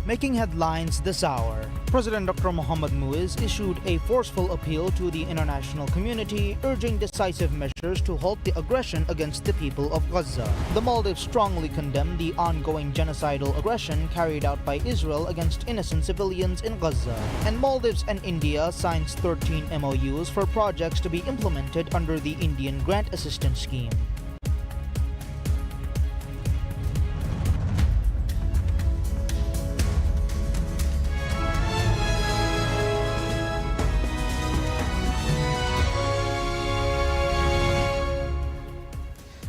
Making headlines this hour, President Dr. Mohammad Muiz issued a forceful appeal to the international community, urging decisive measures to halt the aggression against the people of Gaza. The Maldives strongly condemned the ongoing genocidal aggression carried out by Israel against innocent civilians in Gaza. And Maldives and India signs 13 MOUs for projects to be implemented under the Indian Grant Assistance Scheme.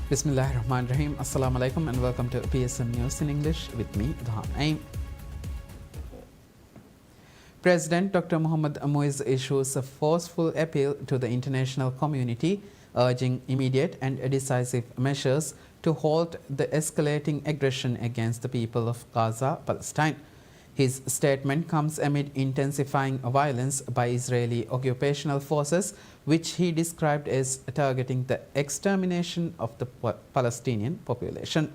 Bismillahirrahmanirrahim. Assalamu alaikum and welcome to PSM News in English with me, Dhawan Aim. President Dr. Mohammad Muiz issues a forceful appeal to the international community, urging immediate and decisive measures to halt the escalating aggression against the people of Gaza, Palestine. His statement comes amid intensifying violence by Israeli occupational forces, which he described as targeting the extermination of the Palestinian population.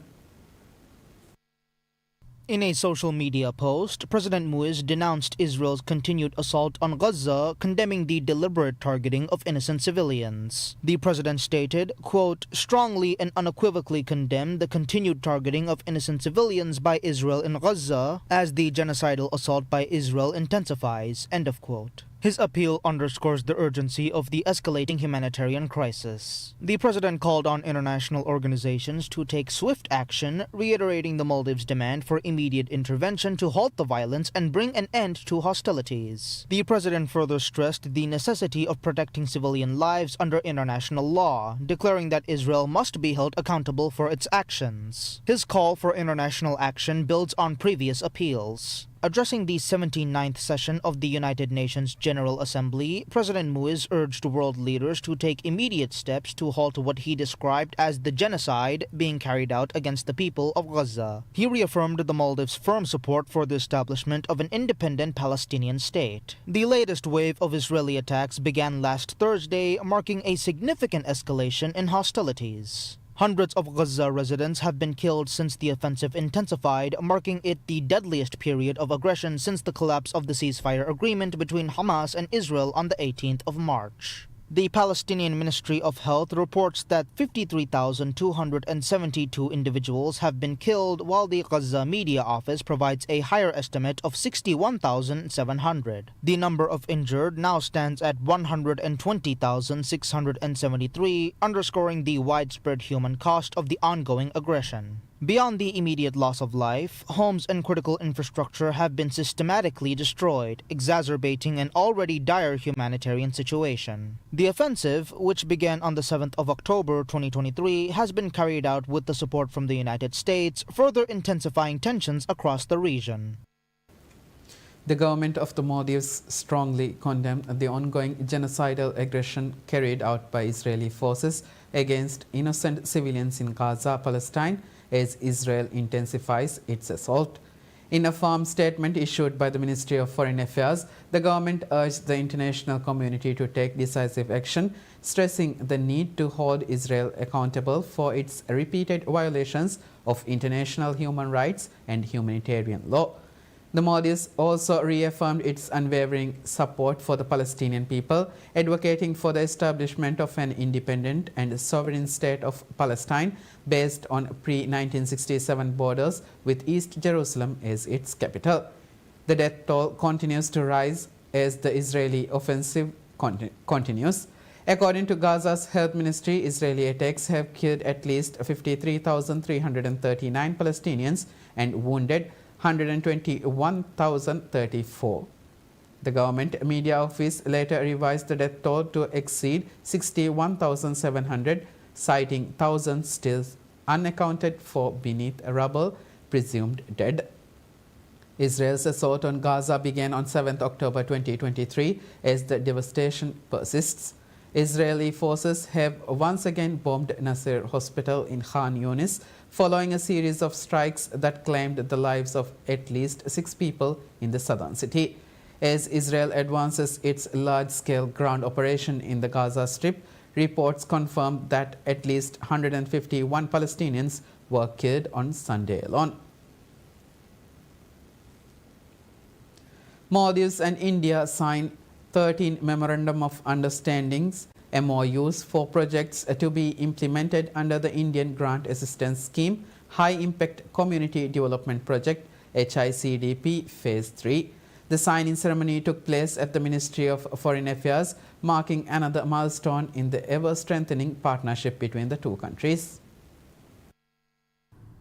In a social media post, President Muiz denounced Israel's continued assault on Gaza, condemning the deliberate targeting of innocent civilians. The president stated, quote, strongly and unequivocally condemn the continued targeting of innocent civilians by Israel in Gaza as the genocidal assault by Israel intensifies, end of quote. His appeal underscores the urgency of the escalating humanitarian crisis. The president called on international organizations to take swift action, reiterating the Maldives' demand for immediate intervention to halt the violence and bring an end to hostilities. The president further stressed the necessity of protecting civilian lives under international law, declaring that Israel must be held accountable for its actions. His call for international action builds on previous appeals. Addressing the 79th session of the United Nations General Assembly, President Muiz urged world leaders to take immediate steps to halt what he described as the genocide being carried out against the people of Gaza. He reaffirmed the Maldives' firm support for the establishment of an independent Palestinian state. The latest wave of Israeli attacks began last Thursday, marking a significant escalation in hostilities. Hundreds of Gaza residents have been killed since the offensive intensified, marking it the deadliest period of aggression since the collapse of the ceasefire agreement between Hamas and Israel on the 18th of March. The Palestinian Ministry of Health reports that 53,272 individuals have been killed, while the Gaza Media Office provides a higher estimate of 61,700. The number of injured now stands at 120,673, underscoring the widespread human cost of the ongoing aggression. Beyond the immediate loss of life, homes and critical infrastructure have been systematically destroyed, exacerbating an already dire humanitarian situation. The offensive, which began on the 7th of October 2023, has been carried out with the support from the United States, further intensifying tensions across the region. The government of the Maldives strongly condemned the ongoing genocidal aggression carried out by Israeli forces against innocent civilians in Gaza, Palestine, as Israel intensifies its assault. In a firm statement issued by the Ministry of Foreign Affairs, the government urged the international community to take decisive action, stressing the need to hold Israel accountable for its repeated violations of international human rights and humanitarian law. The Maldives also reaffirmed its unwavering support for the Palestinian people, advocating for the establishment of an independent and sovereign state of Palestine based on pre-1967 borders with East Jerusalem as its capital. The death toll continues to rise as the Israeli offensive continues. According to Gaza's health ministry, Israeli attacks have killed at least 53,339 Palestinians and wounded 121,034. The government media office later revised the death toll to exceed 61,700, citing thousands still unaccounted for beneath rubble, presumed dead. Israel's assault on Gaza began on 7th October 2023 as the devastation persists. Israeli forces have once again bombed Nasser Hospital in Khan Yunis, following a series of strikes that claimed the lives of at least 6 people in the southern city. As Israel advances its large-scale ground operation in the Gaza Strip, reports confirm that at least 151 Palestinians were killed on Sunday alone. Maldives and India signed 13 Memorandum of Understandings MOUs for projects to be implemented under the Indian Grant Assistance Scheme High Impact Community Development Project HICDP Phase 3. The signing ceremony took place at the Ministry of Foreign Affairs, marking another milestone in the ever-strengthening partnership between the two countries.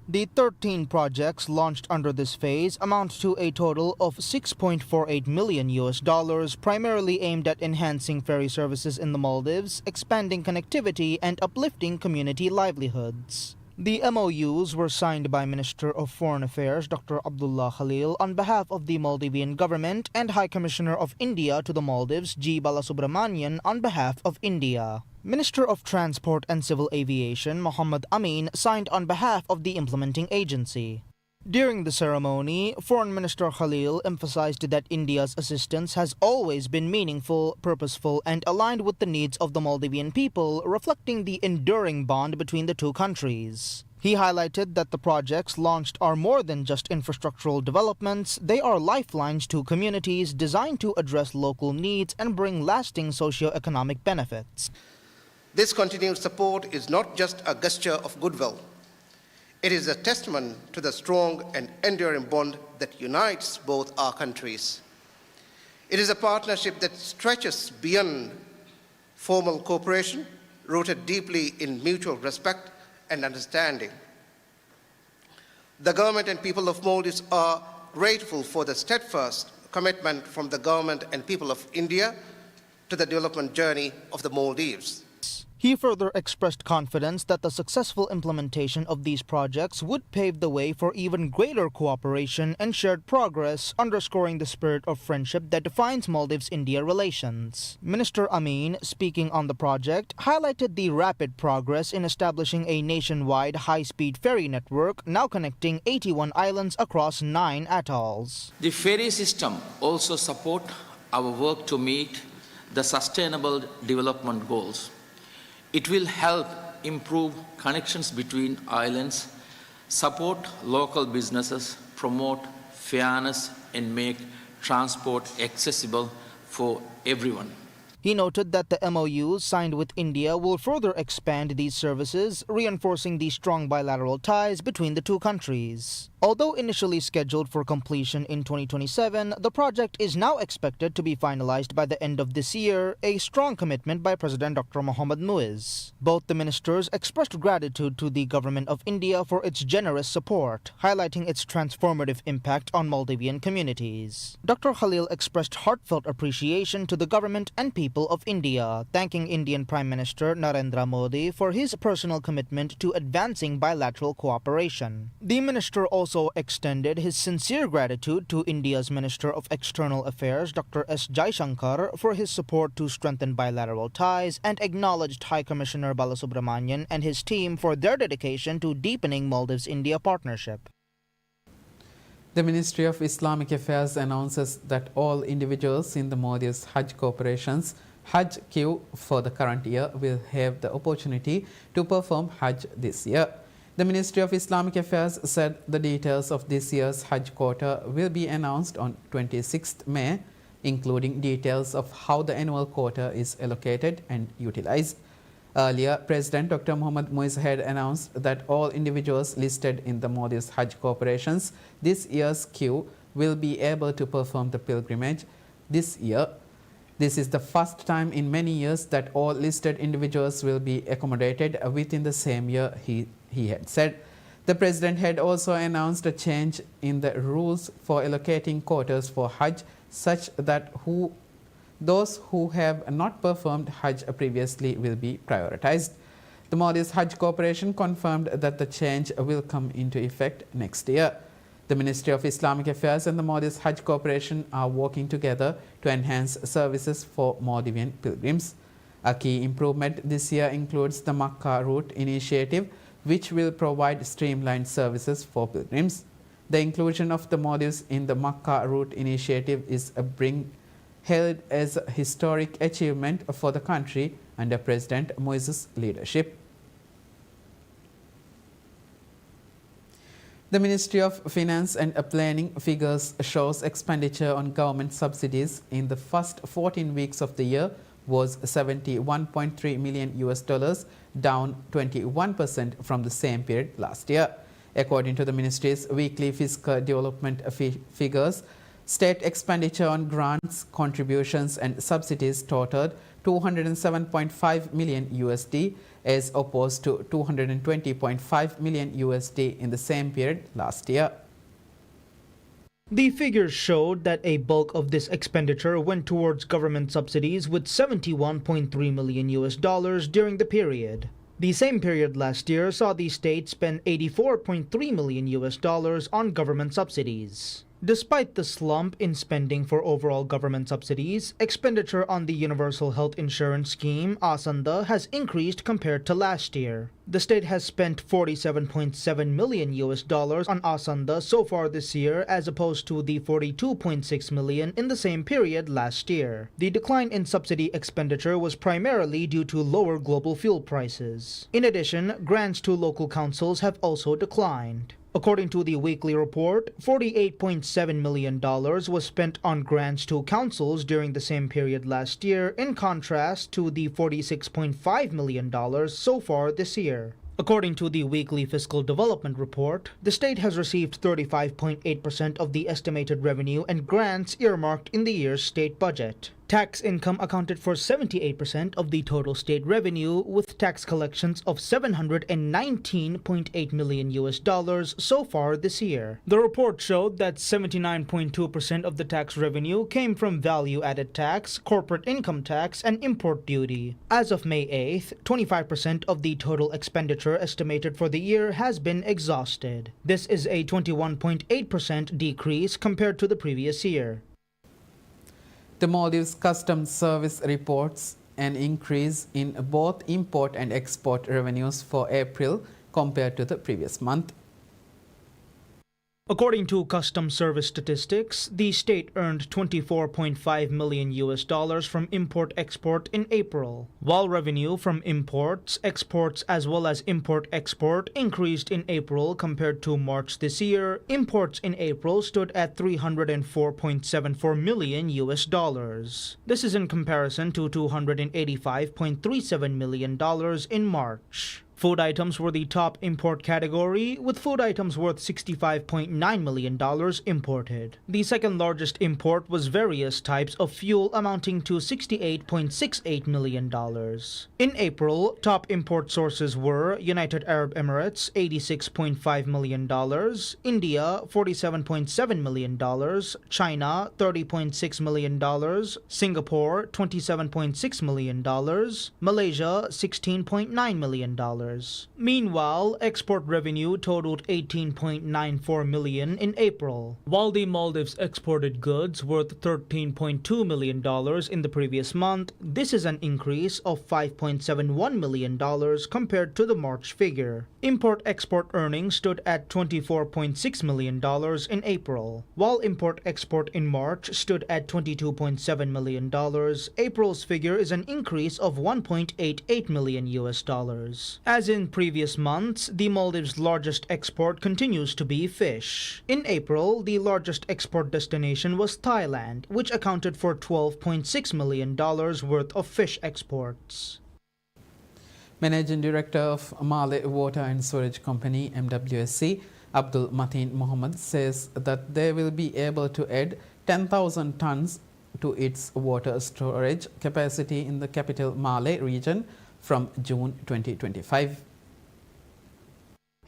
The 13 projects launched under this phase amount to a total of $6.48 million, primarily aimed at enhancing ferry services in the Maldives, expanding connectivity, and uplifting community livelihoods. The MOUs were signed by Minister of Foreign Affairs Dr. Abdullah Khalil on behalf of the Maldivian government and High Commissioner of India to the Maldives G. Balasubramanian on behalf of India. Minister of Transport and Civil Aviation Mohammad Amin signed on behalf of the implementing agency. During the ceremony, Foreign Minister Khalil emphasized that India's assistance has always been meaningful, purposeful, and aligned with the needs of the Maldivian people, reflecting the enduring bond between the two countries. He highlighted that the projects launched are more than just infrastructural developments, they are lifelines to communities designed to address local needs and bring lasting socio-economic benefits. This continued support is not just a gesture of goodwill. It is a testament to the strong and enduring bond that unites both our countries. It is a partnership that stretches beyond formal cooperation, rooted deeply in mutual respect and understanding. The government and people of Maldives are grateful for the steadfast commitment from the government and people of India to the development journey of the Maldives. He further expressed confidence that the successful implementation of these projects would pave the way for even greater cooperation and shared progress, underscoring the spirit of friendship that defines Maldives-India relations. Minister Amin, speaking on the project, highlighted the rapid progress in establishing a nationwide high-speed ferry network now connecting 81 islands across 9 atolls. The ferry system also supports our work to meet the Sustainable Development Goals. It will help improve connections between islands, support local businesses, promote fairness, and make transport accessible for everyone. He noted that the MOUs signed with India will further expand these services, reinforcing the strong bilateral ties between the two countries. Although initially scheduled for completion in 2027, the project is now expected to be finalized by the end of this year, a strong commitment by President Dr. Mohammad Muiz. Both the ministers expressed gratitude to the government of India for its generous support, highlighting its transformative impact on Maldivian communities. Dr. Khalil expressed heartfelt appreciation to the government and people of India, thanking Indian Prime Minister Narendra Modi for his personal commitment to advancing bilateral cooperation. The minister also extended his sincere gratitude to India's Minister of External Affairs Dr. S. Jaishankar for his support to strengthen bilateral ties and acknowledged High Commissioner Balasubramanian and his team for their dedication to deepening Maldives-India partnership. The Ministry of Islamic Affairs announces that all individuals in the Maldives Hajj Corporation's Hajj queue for the current year will have the opportunity to perform Hajj this year. The Ministry of Islamic Affairs said the details of this year's Hajj quota will be announced on 26th May, including details of how the annual quota is allocated and utilized. Earlier, President Dr. Mohammad Muiz had announced that all individuals listed in the Maldives Hajj Corporation's this year's queue will be able to perform the pilgrimage this year. This is the first time in many years that all listed individuals will be accommodated within the same year, he had said. The President had also announced a change in the rules for allocating quotas for Hajj such that those who have not performed Hajj previously will be prioritized. The Maldives Hajj Corporation confirmed that the change will come into effect next year. The Ministry of Islamic Affairs and the Maldives Hajj Corporation are working together to enhance services for Maldivian pilgrims. A key improvement this year includes the Makkah Route Initiative, which will provide streamlined services for pilgrims. The inclusion of the Maldives in the Makkah Route Initiative is hailed as a historic achievement for the country under President Muiz's leadership. The Ministry of Finance and Planning figures shows expenditure on government subsidies in the first 14 weeks of the year was $71.3 million, down 21% from the same period last year. According to the ministry's weekly fiscal development figures, state expenditure on grants, contributions and subsidies totaled $207.5 million as opposed to $220.5 million in the same period last year. The figures showed that a bulk of this expenditure went towards government subsidies with $71.3 million during the period. The same period last year saw the state spend $84.3 million on government subsidies. Despite the slump in spending for overall government subsidies, expenditure on the Universal Health Insurance Scheme, ASANDA, has increased compared to last year. The state has spent $47.7 million on ASANDA so far this year as opposed to the $42.6 million in the same period last year. The decline in subsidy expenditure was primarily due to lower global fuel prices. In addition, grants to local councils have also declined. According to the weekly report, $48.7 million was spent on grants to councils during the same period last year, in contrast to the $46.5 million so far this year. According to the weekly fiscal development report, the state has received 35.8% of the estimated revenue and grants earmarked in the year's state budget. Tax income accounted for 78% of the total state revenue, with tax collections of $719.8 million so far this year. The report showed that 79.2% of the tax revenue came from value-added tax, corporate income tax, and import duty. As of May 8th, 25% of the total expenditure estimated for the year has been exhausted. This is a 21.8% decrease compared to the previous year. The Maldives Customs Service reports an increase in both import and export revenues for April compared to the previous month. According to Customs Service statistics, the state earned $24.5 million from import-export in April, while revenue from imports, exports as well as import-export increased in April compared to March this year. Imports in April stood at $304.74 million. This is in comparison to $285.37 million in March. Food items were the top import category, with food items worth $65.9 million imported. The second largest import was various types of fuel amounting to $68.68 million. In April, top import sources were United Arab Emirates $86.5 million, India $47.7 million, China $30.6 million, Singapore $27.6 million, Malaysia $16.9 million. Meanwhile, export revenue totaled $18.94 million in April, while the Maldives exported goods worth $13.2 million in the previous month. This is an increase of $5.71 million compared to the March figure. Import-export earnings stood at $24.6 million in April, while import-export in March stood at $22.7 million. April's figure is an increase of $1.88 million. As in previous months, the Maldives' largest export continues to be fish. In April, the largest export destination was Thailand, which accounted for $12.6 million worth of fish exports. Managing Director of Malé Water and Sewerage Company, MWSC, Abdul Mateen Mohammed, says that they will be able to add 10,000 tons to its water storage capacity in the capital Malé region from June 2025.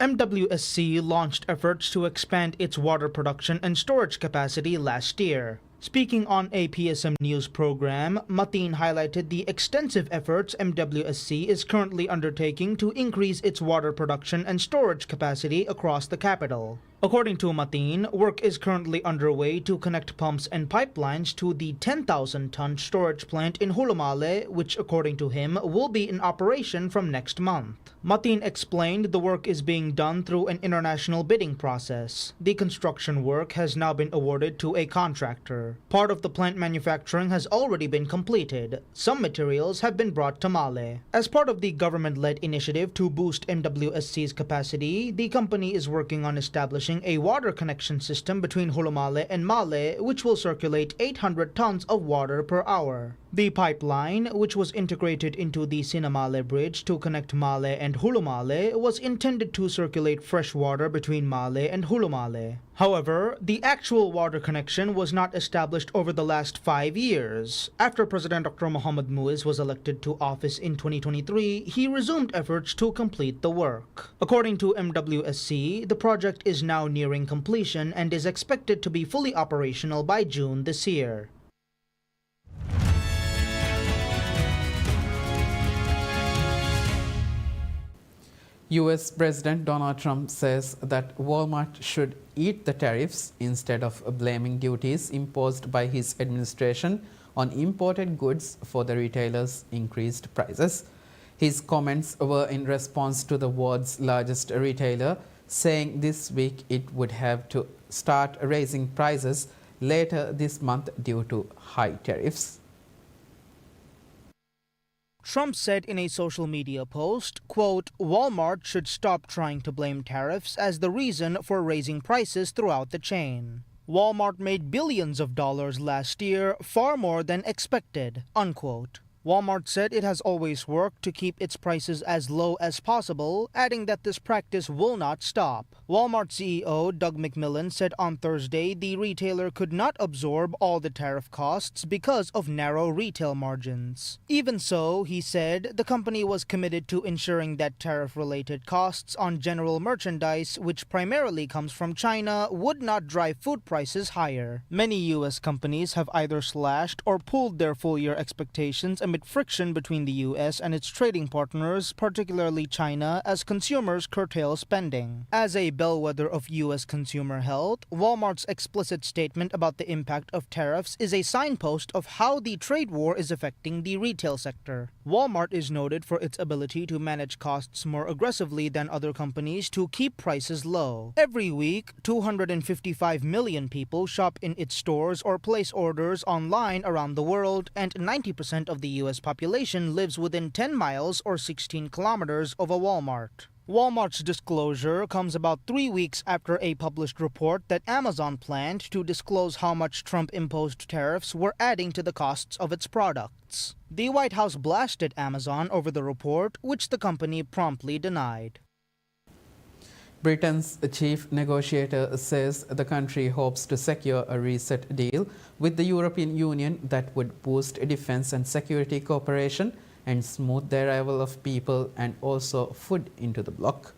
MWSC launched efforts to expand its water production and storage capacity last year. Speaking on a PSM News program, Mateen highlighted the extensive efforts MWSC is currently undertaking to increase its water production and storage capacity across the capital. According to Mateen, work is currently underway to connect pumps and pipelines to the 10,000-ton storage plant in Hulu Malé, which, according to him, will be in operation from next month. Mateen explained the work is being done through an international bidding process. The construction work has now been awarded to a contractor. Part of the plant manufacturing has already been completed. Some materials have been brought to Malé. As part of the government-led initiative to boost MWSC's capacity, the company is working on establishing establishing a water connection system between Hulumale and Male, which will circulate 800 tons of water per hour. The pipeline, which was integrated into the Sinamale Bridge to connect Male and Hulumale, was intended to circulate fresh water between Male and Hulumale. However, the actual water connection was not established over the last 5 years. After President Dr. Mohamed Muiz was elected to office in 2023, he resumed efforts to complete the work. According to MWSC, the project is now nearing completion and is expected to be fully operational by June this year. US President Donald Trump says that Walmart should eat the tariffs instead of blaming duties imposed by his administration on imported goods for the retailer's increased prices. His comments were in response to the world's largest retailer saying this week it would have to start raising prices later this month due to high tariffs. Trump said in a social media post, quote, Walmart should stop trying to blame tariffs as the reason for raising prices throughout the chain. Walmart made billions of dollars last year, far more than expected, unquote. Walmart said it has always worked to keep its prices as low as possible, adding that this practice will not stop. Walmart CEO Doug McMillon said on Thursday the retailer could not absorb all the tariff costs because of narrow retail margins. Even so, he said, the company was committed to ensuring that tariff-related costs on general merchandise, which primarily comes from China, would not drive food prices higher. Many U.S. companies have either slashed or pulled their full-year expectations amid friction between the U.S. and its trading partners, particularly China, as consumers curtail spending. As a bellwether of U.S. consumer health, Walmart's explicit statement about the impact of tariffs is a signpost of how the trade war is affecting the retail sector. Walmart is noted for its ability to manage costs more aggressively than other companies to keep prices low. Every week, 255 million people shop in its stores or place orders online around the world, and 90% of the U.S. population lives within 10 miles or 16 kilometers of a Walmart. Walmart's disclosure comes about 3 weeks after a published report that Amazon planned to disclose how much Trump-imposed tariffs were adding to the costs of its products. The White House blasted Amazon over the report, which the company promptly denied. Britain's chief negotiator says the country hopes to secure a reset deal with the European Union that would boost defense and security cooperation and smooth the arrival of people and also food into the bloc.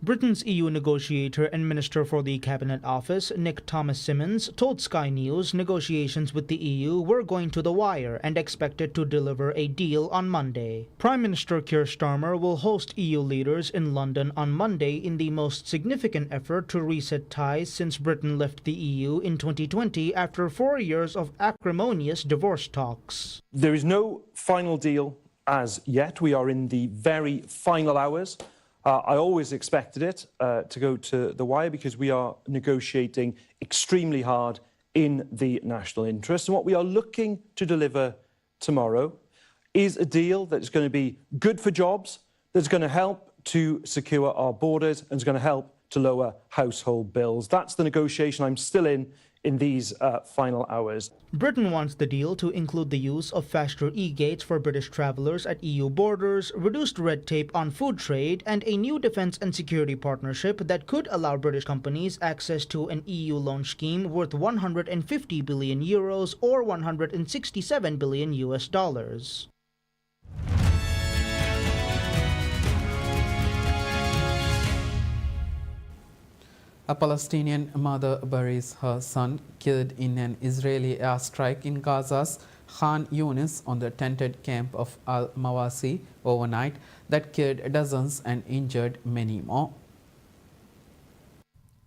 Britain's EU negotiator and Minister for the Cabinet Office, Nick Thomas-Symonds, told Sky News negotiations with the EU were going to the wire and expected to deliver a deal on Monday. Prime Minister Keir Starmer will host EU leaders in London on Monday in the most significant effort to reset ties since Britain left the EU in 2020 after 4 years of acrimonious divorce talks. There is no final deal as yet. We are in the very final hours. I always expected it to go to the wire because we are negotiating extremely hard in the national interest. And what we are looking to deliver tomorrow is a deal that's going to be good for jobs, that's going to help to secure our borders, and is going to help to lower household bills. That's the negotiation I'm still in these final hours. Britain wants the deal to include the use of faster e-gates for British travellers at EU borders, reduced red tape on food trade, and a new defence and security partnership that could allow British companies access to an EU loan scheme worth 150 billion euros or 167 billion US dollars. A Palestinian mother buries her son killed in an Israeli airstrike in Gaza's Khan Yunis on the tented camp of Al-Mawasi overnight that killed dozens and injured many more.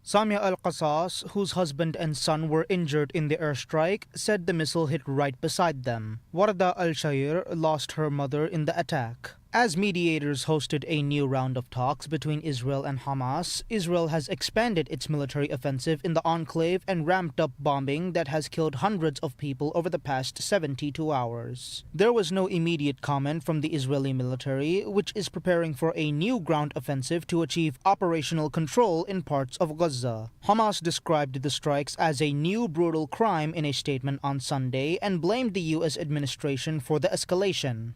Samia Al-Qasas, whose husband and son were injured in the airstrike, said the missile hit right beside them. Warda Al-Shair lost her mother in the attack. As mediators hosted a new round of talks between Israel and Hamas, Israel has expanded its military offensive in the enclave and ramped up bombing that has killed hundreds of people over the past 72 hours. There was no immediate comment from the Israeli military, which is preparing for a new ground offensive to achieve operational control in parts of Gaza. Hamas described the strikes as a new brutal crime in a statement on Sunday and blamed the U.S. administration for the escalation.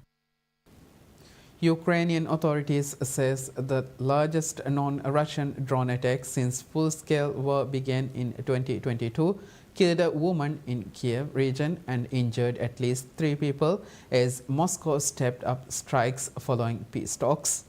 Ukrainian authorities says the largest non-Russian drone attack since full-scale war began in 2022 killed a woman in Kiev region and injured at least 3 people as Moscow stepped up strikes following peace talks.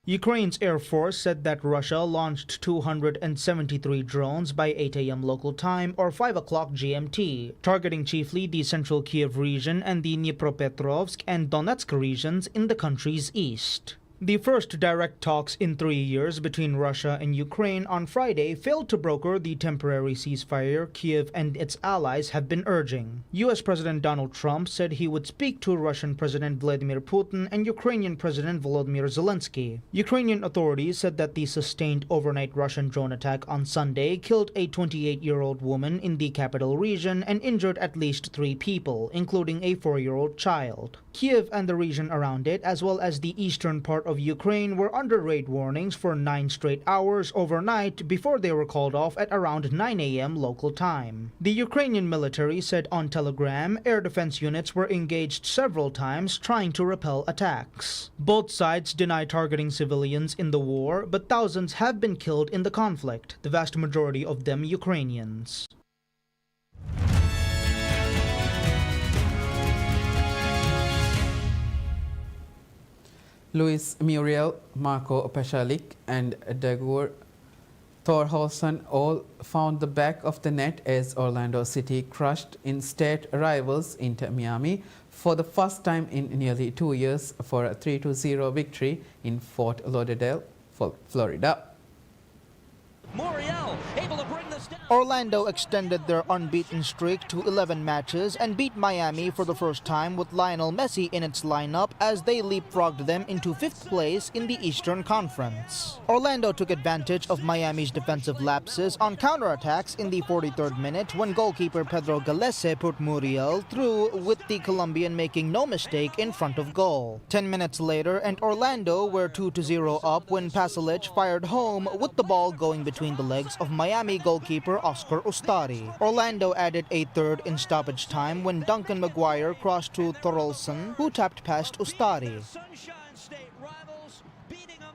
Ukraine's Air Force said that Russia launched 273 drones by 8 a.m. local time or 5 o'clock GMT, targeting chiefly the central Kiev region and the Dnipropetrovsk and Donetsk regions in the country's east. The first direct talks in 3 years between Russia and Ukraine on Friday failed to broker the temporary ceasefire Kiev and its allies have been urging. U.S. President Donald Trump said he would speak to Russian President Vladimir Putin and Ukrainian President Volodymyr Zelensky. Ukrainian authorities said that the sustained overnight Russian drone attack on Sunday killed a 28-year-old woman in the capital region and injured at least 3 people, including a 4-year-old child. Kiev and the region around it, as well as the eastern part of Ukraine, were under raid warnings for 9 straight hours overnight before they were called off at around 9 a.m. local time. The Ukrainian military said on Telegram air defense units were engaged several times trying to repel attacks. Both sides deny targeting civilians in the war, but thousands have been killed in the conflict, the vast majority of them Ukrainians. Luis Muriel, Marco Pasalic and Dagur Thorholson all found the back of the net as Orlando City crushed in-state rivals Inter Miami for the first time in nearly 2 years for a 3-0 victory in Fort Lauderdale, Florida. Muriel able to bring this down. Orlando extended their unbeaten streak to 11 matches and beat Miami for the first time with Lionel Messi in its lineup as they leapfrogged them into 5th place in the Eastern Conference. Orlando took advantage of Miami's defensive lapses on counterattacks in the 43rd minute when goalkeeper Pedro Galese put Muriel through, with the Colombian making no mistake in front of goal. 10 minutes later, and Orlando were 2-0 up when Pasalic fired home with the ball going between the legs of Miami goalkeeper Oscar Ustari. Orlando added a third in stoppage time when Duncan Maguire crossed to Thorolson, who tapped past Ustari. Sunshine State rivals beating a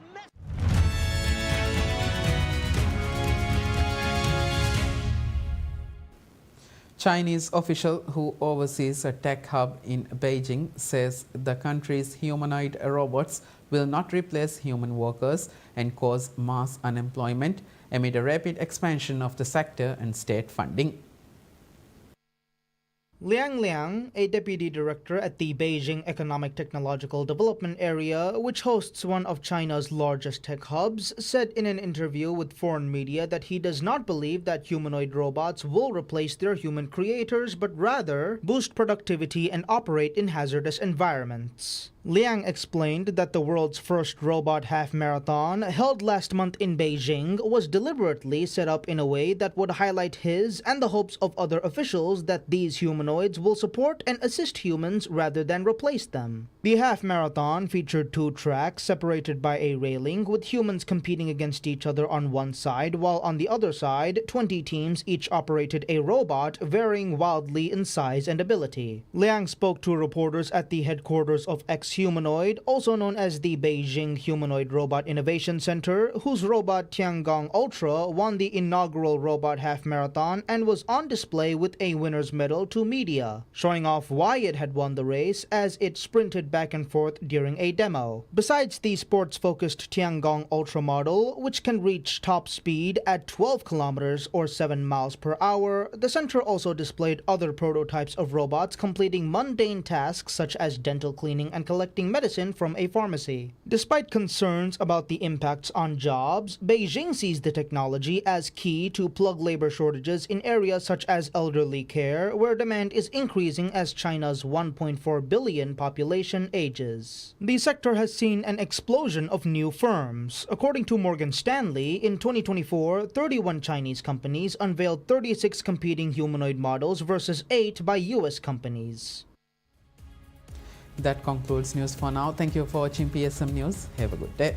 Chinese official who oversees a tech hub in Beijing says the country's humanoid robots will not replace human workers and cause mass unemployment amid a rapid expansion of the sector and state funding. Liang Liang, a deputy director at the Beijing Economic Technological Development Area, which hosts one of China's largest tech hubs, said in an interview with foreign media that he does not believe that humanoid robots will replace their human creators, but rather boost productivity and operate in hazardous environments. Liang explained that the world's first robot half-marathon, held last month in Beijing, was deliberately set up in a way that would highlight his and the hopes of other officials that these humanoids will support and assist humans rather than replace them. The half-marathon featured 2 tracks separated by a railing, with humans competing against each other on one side, while on the other side, 20 teams each operated a robot varying wildly in size and ability. Liang spoke to reporters at the headquarters of Humanoid, also known as the Beijing Humanoid Robot Innovation Center, whose robot Tiangong Ultra won the inaugural robot half-marathon and was on display with a winner's medal to media, showing off why it had won the race as it sprinted back and forth during a demo. Besides the sports-focused Tiangong Ultra model, which can reach top speed at 12 kilometers or 7 miles per hour, the center also displayed other prototypes of robots completing mundane tasks such as dental cleaning and collection, collecting medicine from a pharmacy. Despite concerns about the impacts on jobs, Beijing sees the technology as key to plug labor shortages in areas such as elderly care, where demand is increasing as China's 1.4 billion population ages. The sector has seen an explosion of new firms. According to Morgan Stanley, in 2024, 31 Chinese companies unveiled 36 competing humanoid models versus 8 by US companies. That concludes news for now. Thank you for watching PSM News. Have a good day.